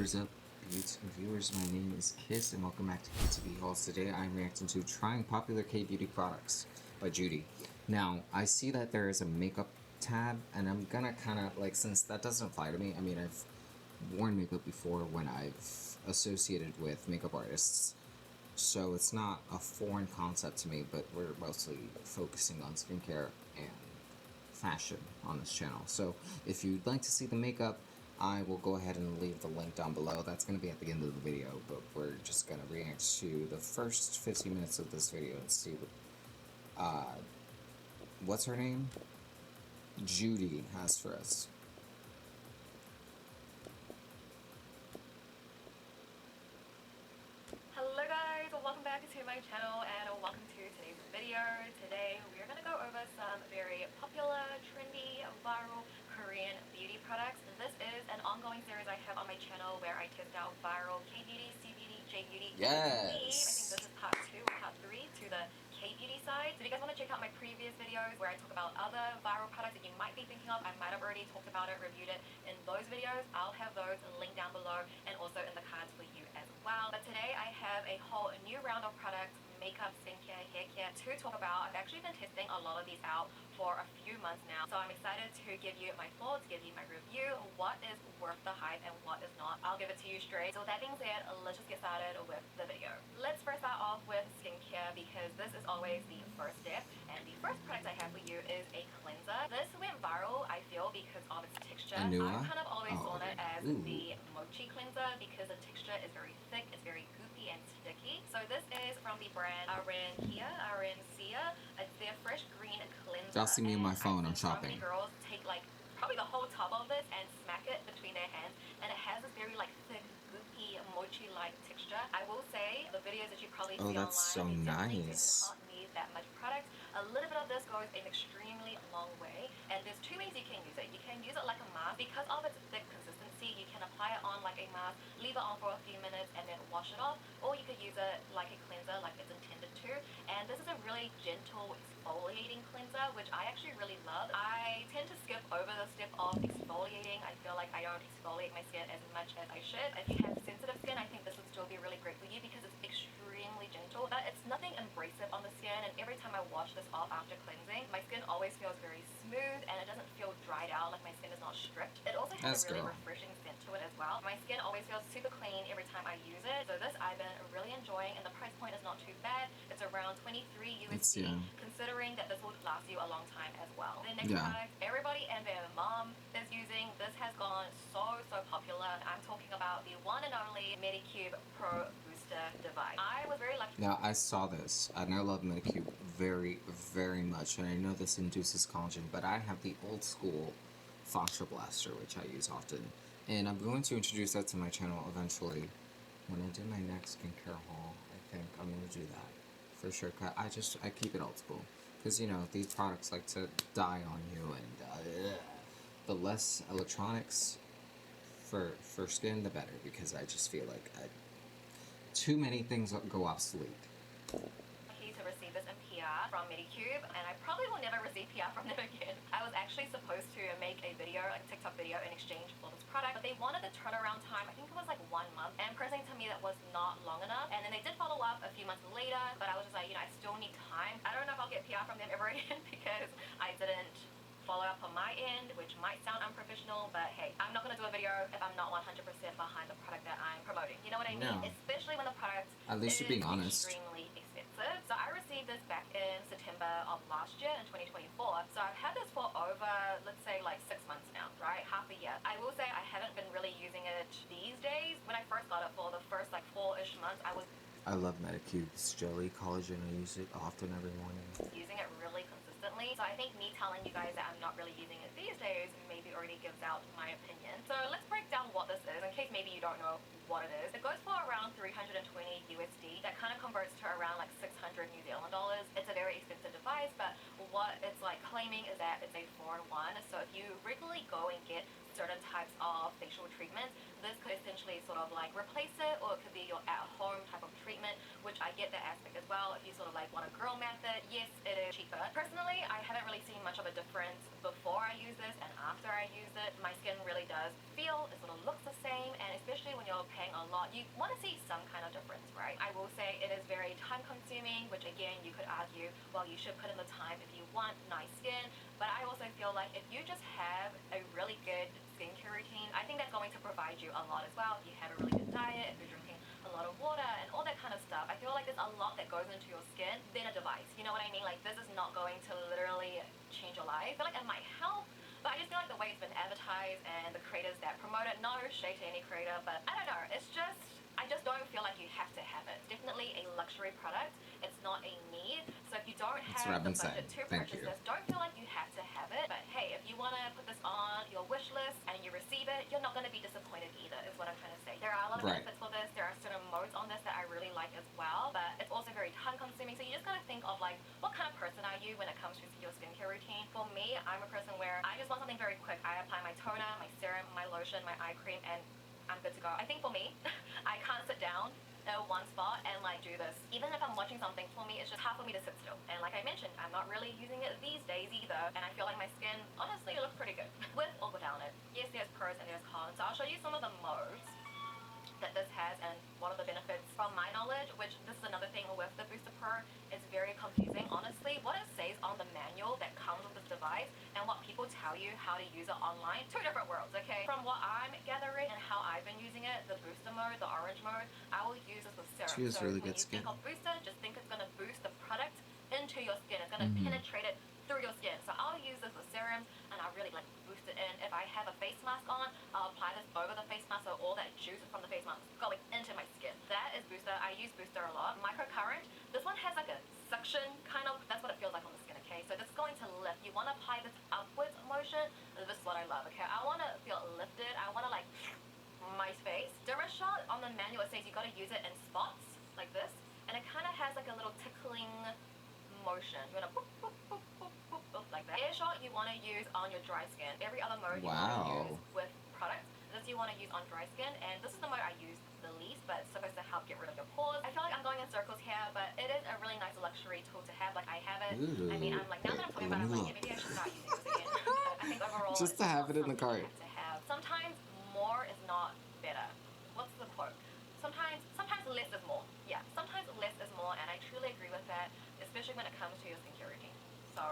What is up, YouTube viewers? My name is Kiss, and welcome back to KTV Hauls. Today I'm reacting to Trying Popular K-Beauty Products by Judy. Now, I see that there is a makeup tab, and I'm gonna kind of, like, since that doesn't apply to me, I mean, I've worn makeup before when I've associated with makeup artists, so it's not a foreign concept to me, but we're mostly focusing on skincare and fashion on this channel. So if you'd like to see the makeup, I will go ahead and leave the link down below. That's going to be at the end of the video, but we're just going to react to the first 15 minutes of this video and see what, what's her name? Judy has for us. Hello guys, welcome back to my channel and welcome to today's video. Today we are going to go over some very popular, trendy, viral Korean beauty products. This is an ongoing series I have on my channel where I test out viral K-beauty, C-beauty, J-beauty, Yes! I think this is part 2 or part 3 to the K-beauty side. So if you guys want to check out my previous videos where I talk about other viral products that you might be thinking of, I might have already talked about it, reviewed it in those videos. I'll have those linked down below and also in the cards for you as well. But today I have a whole new round of products, makeup, skincare, hair care to talk about. I've actually been testing a lot of these out for a few months now, so I'm excited to give you my thoughts, give you my review, what is worth the hype and what is not. I'll give it to you straight. So with that being said, let's just get started with the video. Let's first start off with skincare because this is always the first step, and the first product I have for you is a cleanser. This went viral, I feel, because of its texture. I kind of always saw it as the mochi cleanser because the texture is very thick, it's very goopy and sticky. So this is from the brand Arencia. It's their fresh green cleanser. Y'all see me on my phone, I'm shopping. So many girls take like probably the whole tub of this and smack it between their hands, and it has this very like thick, goopy, mochi-like texture. I will say the videos that you probably see that's online, so nice. nice. Not need that much product. A little bit of this goes an extremely long way, and there's two ways you can use it. You can use it like a mask because of its thick consistency. You can apply it on like a mask, leave it on for a few minutes, and then wash it off, or you could use it like a cleanser, like it's intended to. And this is a really gentle exfoliating cleanser, which I actually really love. I tend to skip over the step of exfoliating. I feel like I don't exfoliate my skin as much as I should. If you have sensitive skin, I think this would still be really great for you because it's extremely gentle, but it's nothing abrasive on the skin, and every time I wash this off after cleansing, my skin always feels very smooth and it doesn't feel dried out, like my skin is not stripped. It also has a really refreshing scent to it as well. My skin always feels super clean every time I use it, so this I've been really enjoying, and the price point is not too bad. It's around 23 USD, considering that this will last you a long time as well. The next product everybody and their mom is using. This has gone so popular. I'm talking about the one and only Medicube Pro Booster device. I was very lucky. Now, I saw this, and I love Medicube very, very much, and I know this induces collagen, but I have the old school Fascia Blaster, which I use often, and I'm going to introduce that to my channel eventually. When I do my next skincare haul, I think I'm going to do that for sure. I keep it old school, because, you know, these products like to die on you, and the less electronics for skin, the better, because I just feel like too many things go obsolete. To receive this in PR from Medicube, and I probably will never receive PR from them again. I was actually supposed to make a video, like a TikTok video, in exchange for this product, but they wanted the turnaround time, I think it was like 1 month, and personally to me that was not long enough. And then they did follow up a few months later, but I was just like, you know, I still need time. I don't know if I'll get PR from them ever again because I didn't follow up on my end, which might sound unprofessional, but hey, I'm not going to do a video if I'm not 100% behind the product that I'm promoting. You know what I mean? Especially when the product at least you're being honest. Extremely expensive. So I received this back in September of last year, in 2024. So I've had this for over, let's say, like 6 months now, right? Half a year. I will say I haven't been really using it these days. When I first got it for the first like 4-ish months, I love Medicube's jelly collagen. I use it often every morning. Using it really consistently. So I think me telling you guys that I'm not really using it these days maybe already gives out my opinion. So let's break down what this is in case maybe you don't know what it is. It goes for around 320 USD. That kind of converts to around like 600 New Zealand dollars. It's a very expensive device, but what it's like claiming is that it's a 4-in-1. So if you regularly go and get certain types of facial treatments, this could essentially sort of like replace it, or it could be your at-home type of treatment consistent, which I get that aspect as well. If you sort of like want a girl method, yes, it is cheaper. Personally, I haven't really seen much of a difference before I use this and after I use it. My skin really does feel, it sort of looks the same, and especially when you're paying a lot, you want to see some kind of difference, right? I will say it is very time consuming, which again, you could argue, well, you should put in the time if you want nice skin, but I also feel like if you just have a really good skincare routine, I think that's going to provide you a lot as well. If you have a really good diet, if you're drinking a lot of water and all that kind of stuff, I feel like there's a lot that goes into your skin than a device. You know what I mean? Like, this is not going to literally change your life. I feel like it might help, but I just feel like the way it's been advertised and the creators that promote it, no shade to any creator, but I don't know, it's just, I just don't feel like you have to have it. It's definitely a luxury product. It's not a need. So if you don't That's have what I've the been budget saying. to Thank purchase you. this, don't feel like you have to have it. But hey, if you want to put this on your wish list and you receive it, you're not going to be disappointed either, is what I'm trying to say. There are a lot of Right. benefits for this. There are certain modes on this that I really like as well, but it's also very time consuming. So you just got to think of like, what kind of person are you when it comes to your skincare routine? For me, I'm a person where I just want something very quick. I apply my toner, my serum, my lotion, my eye cream, and I'm good to go. I think for me, I can't sit down at one spot and like do this. Even if I'm watching something, for me, it's just hard for me to sit still. And like I mentioned, I'm not really using it these days either, and I feel like my skin, honestly, looks pretty good with or without it. Yes, there's pros and there's cons. So I'll show you some of the modes that this has and what are the benefits from my knowledge, which this is another thing with the Booster Pro. It's very confusing, honestly. What it says on the manual that comes with this device and what people tell you how to use it online, two different worlds, okay? From what I'm gathering and how I've been using it, the booster mode, the orange mode, I will use this with serum. She has so really when good you skin. think of booster, just think it's gonna boost the product into your skin. It's gonna penetrate it through your skin. So I'll use this with serums and I'll really like boost it in. If I have a face mask on, I'll apply this over the face mask so all that juice from the face mask is going into my skin. That is booster. I use booster a lot. Microcurrent, this one has like a suction kind of, that's what it feels like on the skin, okay? So this is going to lift. You want to apply this upwards motion. This is what I love, okay? I want to feel lifted. I want to like my face. Dermashot on the manual, it says you got to use it in spots like this, and it kind of has like a little tickling motion. You want to boop, boop, boop, boop, boop, boop, like that. Airshot you want to use on your dry skin. Every other mode you want to use with products. This you want to use on dry skin, and this is the mode I use the least, but it's supposed to help get rid of your pores. I feel like I'm going in circles here, but it is a really nice luxury tool to have. Like, I have it. Ooh, I mean, I'm like, now that I'm talking about it, I'm like, yeah, maybe I should start using this again. But I think overall, Just to it's have not it in the something cart. you have to have. Sometimes more is not better. What's the quote? Sometimes less is more. Yeah, sometimes less is more, and I truly agree with that, especially when it comes to your skincare routine. So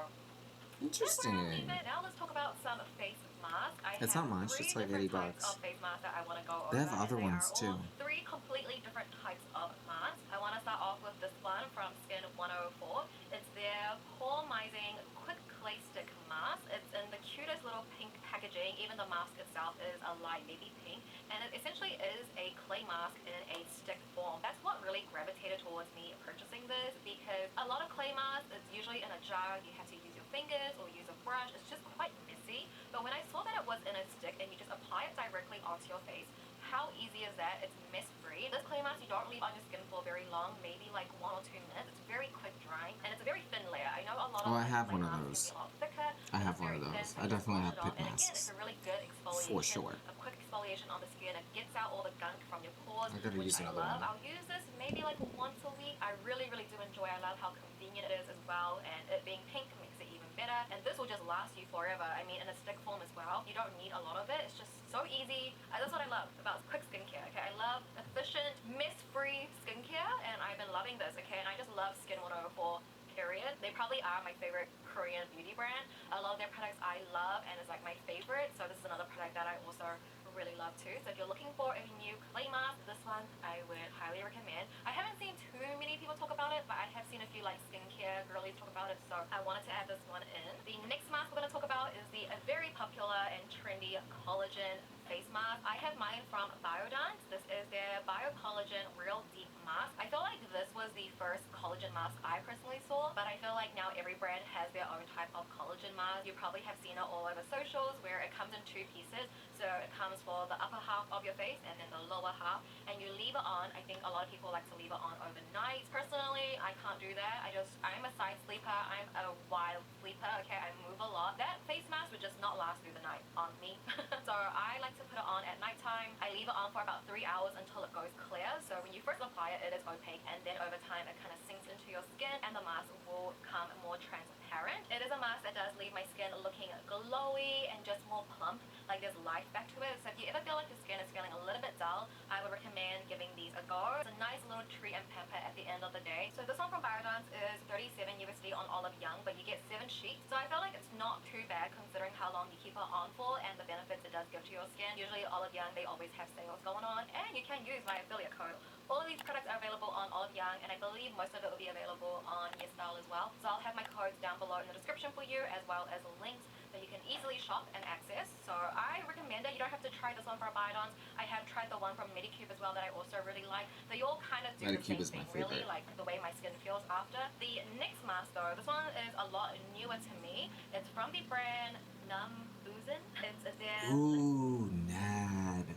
Interesting. that's where I'll leave it. Now let's talk about some face masks. It's have not much, three it's like different 80 types bucks. of face masks that I want to go over. They have and other they ones, are too. all three completely different types of masks. I want to start off with this one from Skin 104. It's their Poremizing Quick Clay Stick Mask. It's in the cutest little pink packaging. Even the mask itself is a light baby pink, and it essentially is a clay mask in a stick form. That's what really gravitated towards me purchasing this, because a lot of clay masks, it's usually in a jar. You have to use your fingers or use a brush. It's just quite messy. But when I saw that it was in a stick and you just apply it directly onto your face, how easy is that? It's mess-free. This clay mask you don't leave on your skin for very long, maybe like 1 or 2 minutes. It's very quick drying, and it's a very thin layer. I know a lot of Oh, I have clay one of masks those. can be a lot thicker. I but have it's one very of thin, those. so I you just definitely wash have it pit off. And again, masks. it's a really good exfoliation. For sure. A quick exfoliation on the skin. It gets out all the gunk from your pores, I gotta which use I another love. one. I'll use this maybe like once a week. I really, really do enjoy. I love how convenient it is as well, and it being pink makes it even better. And this will just last you forever. I mean, in a stick form as well. You don't need a lot of it. It's just so easy. That's what I love about quick skincare. Okay, I love efficient, mess-free skincare, and I've been loving this. Okay, and I just love Skin 104. Period. They probably are my favorite Korean beauty brand. A lot of their products I love, and it's like my favorite. So this is another product that I also really love too. So if you're looking for a new clay mask, this one I would highly recommend. I haven't seen too many people talk about it, but I have seen a few like skincare girlies talk about it, so I wanted to add this one in. The next mask we're going to talk about is the very popular and trendy collagen face mask. I have mine from Biodance. This is their Biocollagen Real Deep Mask. I feel like this was the first collagen collagen mask I personally saw, but I feel like now every brand has their own type of collagen mask. You probably have seen it all over socials where it comes in two pieces. So it comes for the upper half of your face and then the lower half, and you leave it on. I think a lot of people like to leave it on overnight. Personally, I can't do that. I'm a side sleeper. I'm a wild sleeper. Okay, I move a lot. That face mask would just not last through the night on me. So I like to put it on at nighttime. I leave it on for about 3 hours until it goes clear. So when you first apply it, it is opaque, and then over time it kind of sinks into your skin and the mask will become more transparent. It is a mask that does leave my skin looking glowy and just more plump, like there's life back to it. So if you ever feel like your skin is feeling a little bit dull, I would recommend giving these a go. It's a nice little treat and pamper at the end of the day. So this one from Biodance is 37 USD on Olive Young, but you get 7 sheets. So I feel like it's not too bad considering how long you keep it on for and the benefits it does give to your skin. Usually Olive Young, they always have sales going on, and you can use my affiliate code. All of these products are available on Olive Young, and I believe most of it will be available on YesStyle as well. So I'll have my codes down below in the description for you, as well as links that you can easily shop and access. So I recommend it. You don't have to try this one from Biodance. I have tried the one from Medicube as well that I also really like. They all kind of do Medicube the is same my thing, really, favorite. like the way my skin feels after. The next mask though, this one is a lot newer to me. It's from the brand Numbuzin. It's their Ooh, NAD.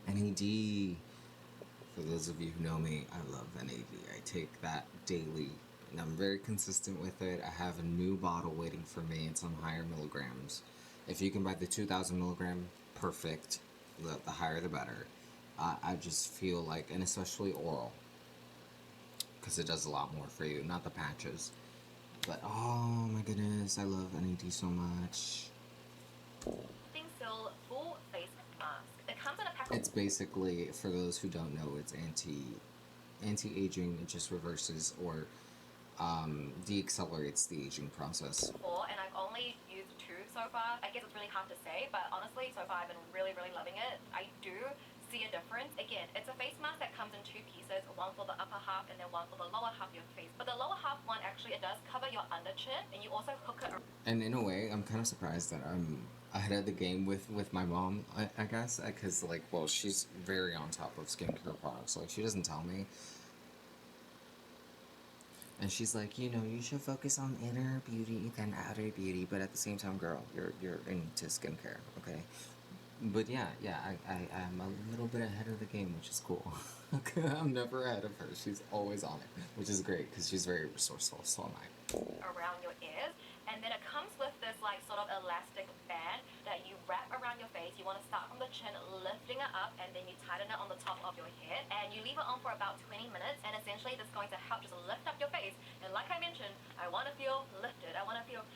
NAD. For those of you who know me, I love NAD. I take that daily, and I'm very consistent with it. I have a new bottle waiting for me. It's on higher milligrams. If you can buy the 2,000 milligram, perfect. The higher the better. I just feel like, and especially oral, because it does a lot more for you, not the patches. But oh my goodness, I love NAD so much. Seal full face mask. It comes in a pack of It's basically, for those who don't know, it's anti-aging. It just reverses or deaccelerates the aging process. 4, and I've only used 2 so far. I guess it's really hard to say, but honestly, so far I've been really, really loving it. I do see a difference. Again, it's a face mask that comes in 2 pieces, one for the upper half and then one for the lower half of your face. But the lower half one, actually, it does cover your under chin, and you also hook it around. And in a way, I'm kind of surprised that I'm ahead of the game with my mom, I guess, because, like, well, she's very on top of skincare products. Like, she doesn't tell me. And she's like, you know, you should focus on inner beauty than outer beauty. But at the same time, girl, you're into skincare, okay? But yeah, I'm a little bit ahead of the game, which is cool. I'm never ahead of her. She's always on it, which is great because she's very resourceful. So am I. Around your ears, and then it comes with this like sort of elastic band that you wrap around your face. You want to start from the chin, lifting it up, and then you tighten it on the top of your head, and you leave it on for about 20 minutes, and essentially this is going to help just lift up your face. And like I mentioned, I want to feel lifted. I want to feel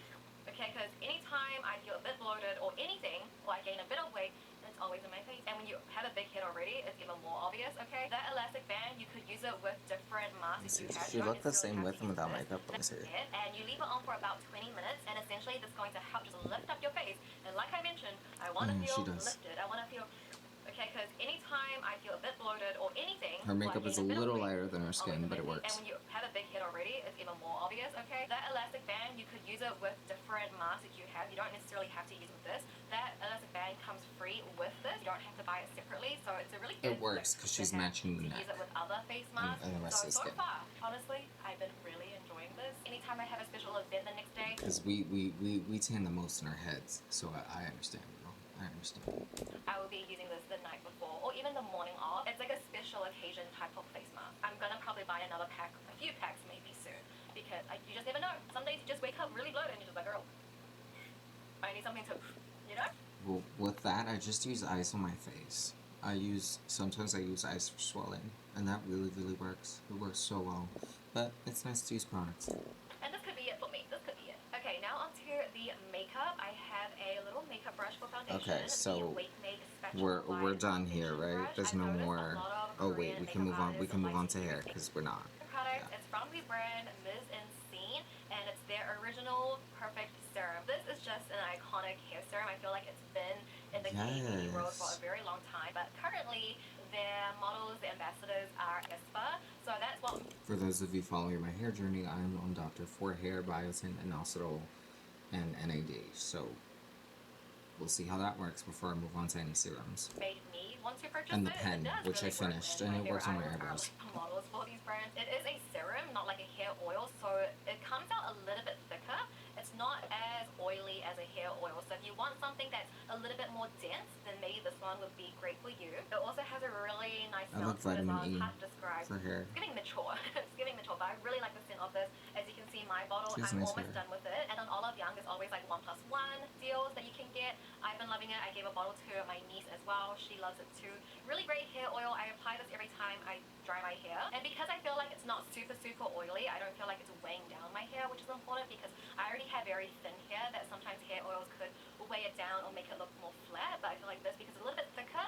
okay, because anytime I feel a bit bloated or anything, or I gain a bit of weight, it's always in my face. And when you have a big head already, it's even more obvious, okay? That elastic band, you could use it with different masks you have. She looked the same with and without makeup. Let me see. And you leave it on for about 20 minutes, and essentially this is going to help just lift up your face. And like I mentioned, I want to feel lifted. I want to feel okay, because anytime I feel a bit bloated or anything, her makeup like is a little lighter than her skin, but it works. And when you have a big head already, it's even more obvious, okay? That elastic band, you could use it with different masks that you have. You don't necessarily have to use it with this. That elastic band comes free with this. You don't have to buy it separately, so it's a really good. It works because she's matching the neck. Use it with other face masks. And the rest of the skin. So far, honestly, I've been really enjoying this. Anytime I have a special event the next day. Because we tan the most in our heads, so I understand. I understand. I will be using this the night before or even the morning of. It's like a special occasion type of face mask. I'm gonna probably buy another pack, a few packs maybe soon, because you just never know. Some days you just wake up really bloated and you're just like, girl, I need something to, you know? Well, with that, I just use ice on my face. Sometimes I use ice for swelling, and that really, really works. It works so well. But it's nice to use products. And this could be it for me. This could be it. Okay, now onto the makeup. I have a little makeup brush for foundation. Okay, so we're done here, right? There's no more. Oh wait, we can move on. We can move on to hair because we're not. Product. It's from the brand Ms. Scene, and it's their original perfect serum. This is just an iconic hair serum. I feel like it's been in the beauty world for a very long time, but currently their models, the ambassadors are Espa. So that's what. For those of you following my hair journey, I'm on Dr. For Hair, Biotin, Inositol, and NAD. So we'll see how that works before I move on to any serums. Made me want to purchase and the it. pen, which I finished, and it works on my eyebrows. Models for these brands. It is a serum, not like a hair oil. more dense, then maybe this one would be great for you. It also has a really nice I smell like to it as well. vitamin It's E hard to describe. for hair. It's giving mature. It's giving mature, but I really like the scent of this. As you can see, my bottle, She has I'm nice almost hair. done with it. And on Olive Young, there's always like 1+1 deals that you can get. I've been loving it. I gave a bottle to my niece as well. She loves it too. Really great hair oil. I apply this every time I dry my hair. And because I feel like it's not super oily, I don't feel like it's weighing down my hair, which is important because I already have very thin hair that sometimes hair oils could weigh it down or make it look more flat. But I feel like this, because it's a little bit thicker,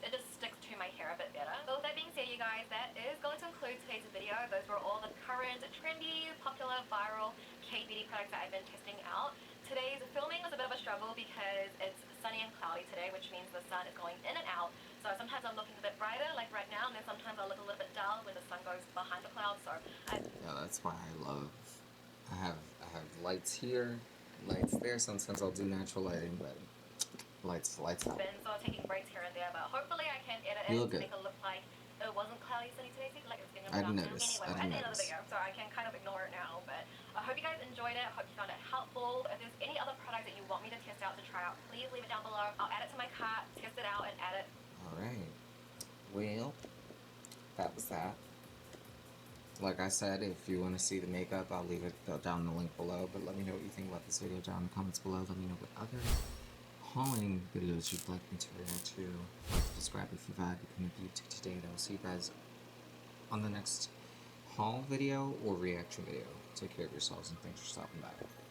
it just sticks to my hair a bit better. So with that being said, you guys, that is going to conclude today's video. Those were all the current, trendy, popular, viral K-beauty products that I've been testing out. Today's filming was a bit of a struggle because it's sunny and cloudy today, which means the sun is going in and out. So sometimes I'm looking a bit brighter, like right now, and then sometimes I'll look a little bit dull when the sun goes behind the clouds. So Yeah, that's why I love. I have lights here, lights there. Sometimes I'll do natural lighting, but lights out. been sort of taking breaks here and there, but hopefully I can edit You it look to good. make it look like it wasn't cloudy sunny today, like it was getting a I bit didn't afternoon. notice. Anyway, I we're at didn't the end of the notice. video, so I can kind of ignore it now, but I hope you guys enjoyed it. I hope you found it helpful. If there's any other products that you want me to test out to try out, please leave it down below. I'll add it to my cart, test it out, and add it. Alright. Well, that was that. Like I said, if you want to see the makeup, I'll leave it down in the link below. But let me know what you think about this video down in the comments below. Let me know what other hauling videos you'd like me to react to. Like, subscribe if you've had become a beauty today. And I'll see you guys on the next haul video or reaction video. Take care of yourselves and thanks for stopping by.